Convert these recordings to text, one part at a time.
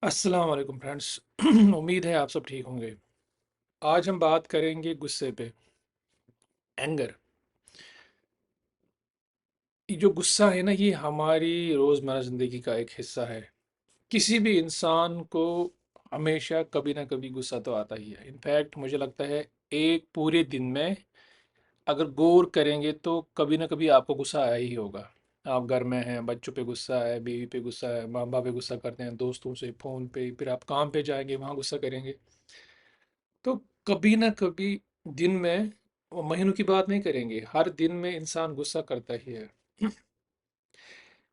अस्सलाम वालेकुम फ्रेंड्स। उम्मीद है आप सब ठीक होंगे। आज हम बात करेंगे गुस्से पे, एंगर। ये जो गुस्सा है ना, ये हमारी रोज़मर्रा ज़िंदगी का एक हिस्सा है। किसी भी इंसान को हमेशा कभी ना कभी गुस्सा तो आता ही है। इनफैक्ट मुझे लगता है एक पूरे दिन में अगर गौर करेंगे तो कभी ना कभी आपको गुस्सा आया ही होगा। आप घर में हैं, बच्चों पे गुस्सा है, बीवी पे गुस्सा है, माँ बाप पे गुस्सा करते हैं, दोस्तों से, फ़ोन पे, फिर आप काम पे जाएंगे, वहाँ गुस्सा करेंगे। तो कभी ना कभी दिन में, वो महीनों की बात नहीं करेंगे, हर दिन में इंसान गुस्सा करता ही है।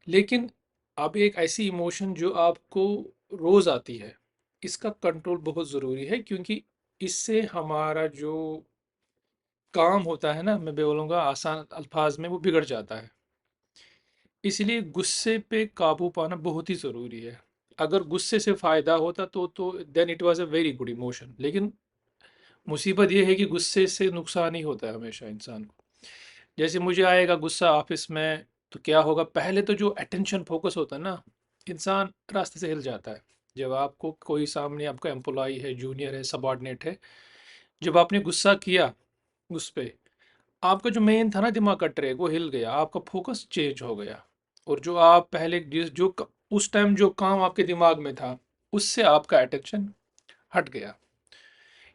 लेकिन अब एक ऐसी इमोशन जो आपको रोज आती है, इसका कंट्रोल बहुत ज़रूरी है, क्योंकि इससे हमारा जो काम होता है ना, मैं बोलूँगा आसान अल्फाज में, वो बिगड़ जाता है। इसलिए गुस्से पे काबू पाना बहुत ही ज़रूरी है। अगर गुस्से से फ़ायदा होता तो then it was a very good emotion. लेकिन मुसीबत ये है कि गुस्से से नुकसान ही होता है हमेशा इंसान को। जैसे मुझे आएगा गुस्सा ऑफिस में, तो क्या होगा, पहले तो जो अटेंशन फोकस होता है ना, इंसान रास्ते से हिल जाता है। जब आपको कोई सामने आपका एम्प्लॉय है, जूनियर है, सबॉर्डिनेट है, जब आपने गुस्सा किया उस पे, आपका जो मेन था ना दिमाग का ट्रैक, वो हिल गया, आपका फोकस चेंज हो गया। और जो आप पहले उस टाइम जो काम आपके दिमाग में था, उससे आपका अटेंशन हट गया।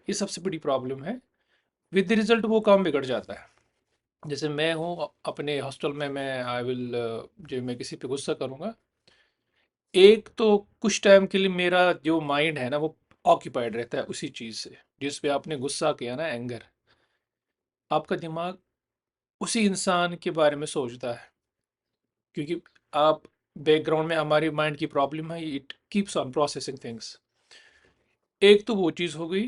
ये सबसे बड़ी प्रॉब्लम है। विद द रिजल्ट वो काम बिगड़ जाता है। जैसे मैं हूँ अपने हॉस्टल में, मैं आई विल, जो मैं किसी पे गुस्सा करूँगा, एक तो कुछ टाइम के लिए मेरा जो माइंड है ना, वो ऑक्यूपाइड रहता है उसी चीज़ से, जिस पे आपने गुस्सा किया ना, एंगर। आपका दिमाग उसी इंसान के बारे में सोचता है, क्योंकि आप बैकग्राउंड में, हमारी माइंड की प्रॉब्लम है, it keeps on processing things. एक तो वो चीज़ हो गई,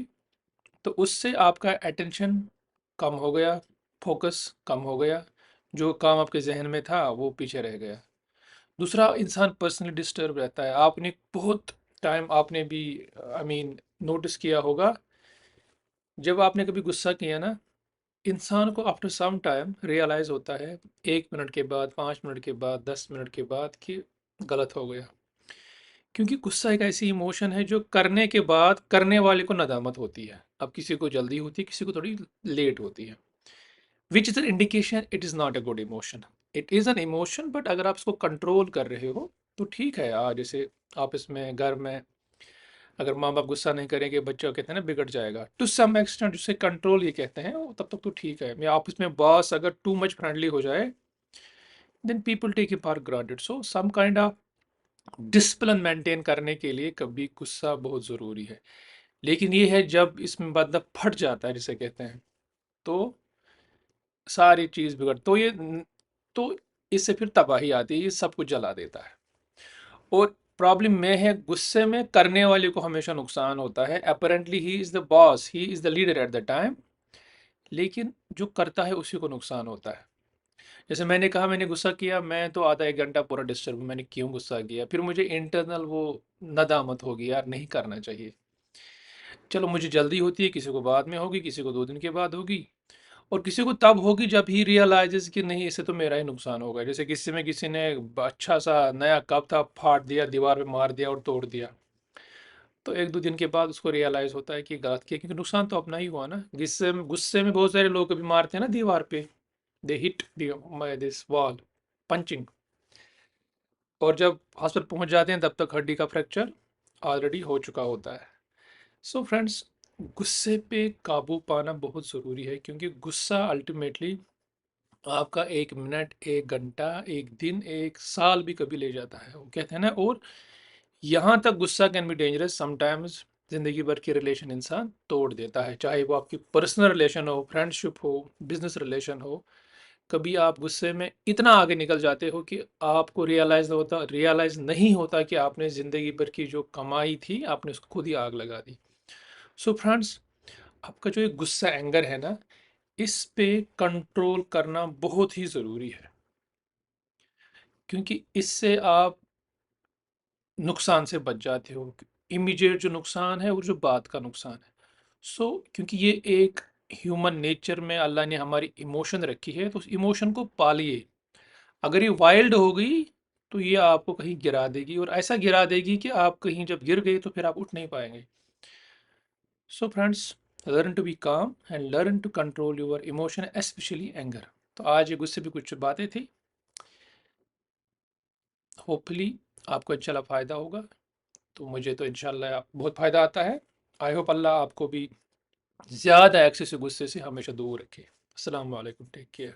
तो उससे आपका अटेंशन कम हो गया, फोकस कम हो गया, जो काम आपके जहन में था वो पीछे रह गया। दूसरा, इंसान पर्सनली डिस्टर्ब रहता है। आपने बहुत टाइम, आपने भी आई मीन नोटिस किया होगा, जब आपने कभी गुस्सा किया ना, इंसान को आफ्टर सम टाइम रियलाइज होता है, 1 मिनट के बाद, 5 मिनट के बाद, 10 मिनट के बाद, कि गलत हो गया। क्योंकि गुस्सा एक ऐसी इमोशन है जो करने के बाद करने वाले को नदामत होती है। अब किसी को जल्दी होती है, किसी को थोड़ी लेट होती है, which is an indication it is not a good emotion. It is an emotion, but अगर आप इसको कंट्रोल कर रहे हो तो ठीक है। जैसे ऑफिस में, घर में, अगर माँ बाप गुस्सा नहीं करेंगे, बच्चा कहते हैं ना बिगड़ जाएगा, टू सम एक्सटेंट उसे कंट्रोल ये कहते हैं, तब तक तो ठीक है। या ऑफिस में बॉस अगर टू मच फ्रेंडली हो जाए, then people take it for granted. So some kind of discipline maintain करने के लिए कभी गुस्सा बहुत ज़रूरी है। लेकिन ये है, जब इसमें मतलब फट जाता है जिसे कहते हैं, तो सारी चीज़ बिगड़, तो इससे फिर तबाही आती है, ये सब कुछ जला देता है। और प्रॉब्लम में है, गुस्से में करने वाले को हमेशा नुकसान होता है। Apparently he is the boss, he is the leader at the time, लेकिन जो करता है उसी को नुकसान होता है। जैसे मैंने कहा, मैंने गुस्सा किया, मैं तो आधा 1 घंटा पूरा डिस्टर्ब हूँ, मैंने क्यों गुस्सा किया, फिर मुझे इंटरनल वो नदामत होगी, यार नहीं करना चाहिए। चलो, मुझे जल्दी होती है, किसी को बाद में होगी, किसी को 2 दिन के बाद होगी, और किसी को तब होगी जब ही रियलाइजेस कि नहीं, इससे तो मेरा ही नुकसान होगा। जैसे किसी में, किसी ने अच्छा सा नया कप था, फाड़ दिया, दीवार पे मार दिया और तोड़ दिया, तो 1-2 दिन के बाद उसको रियलाइज होता है कि गलत किया, क्योंकि नुकसान तो अपना ही हुआ ना। गुस्से में बहुत सारे लोग कभी मारते हैं ना दीवार पे, दे हिट दिस वॉल, पंचिंग, और जब हॉस्पिटल पहुंच जाते हैं, तब तक हड्डी का फ्रैक्चर ऑलरेडी हो चुका होता है। सो फ्रेंड्स, गुस्से पे काबू पाना बहुत ज़रूरी है, क्योंकि गुस्सा अल्टीमेटली आपका 1 मिनट, 1 घंटा, एक दिन, 1 साल भी कभी ले जाता है, वो कहते हैं ना। और यहाँ तक गुस्सा कैन बी डेंजरस समटाइम्स, जिंदगी भर की रिलेशन इंसान तोड़ देता है, चाहे वो आपकी पर्सनल रिलेशन हो, फ्रेंडशिप हो, बिजनेस रिलेशन हो। कभी आप गुस्से में इतना आगे निकल जाते हो कि आपको रियलाइज नहीं होता कि आपने जिंदगी भर की जो कमाई थी, आपने उसको खुद ही आग लगा दी। सो फ्रेंड्स, आपका जो ये गुस्सा, एंगर है ना, इस पे कंट्रोल करना बहुत ही ज़रूरी है, क्योंकि इससे आप नुकसान से बच जाते हो। इमीडिएट जो नुकसान है और जो बाद का नुकसान है। क्योंकि ये एक ह्यूमन नेचर में अल्लाह ने हमारी इमोशन रखी है, तो उस इमोशन को पालिए। अगर ये वाइल्ड हो गई, तो ये आपको कहीं गिरा देगी, और ऐसा गिरा देगी कि आप कहीं जब गिर गए तो फिर आप उठ नहीं पाएंगे। So friends, learn to be calm and learn to control your emotion, especially anger. तो आज ये गुस्से भी कुछ बातें थी, होपफुली आपको इंशाल्लाह फ़ायदा होगा। तो मुझे तो इंशाल्लाह बहुत फ़ायदा आता है। आई होप अल्लाह आपको भी ज़्यादा एक्सेसिव गुस्से से हमेशा दूर रखे। अस्सलाम वालेकुम, टेक केयर।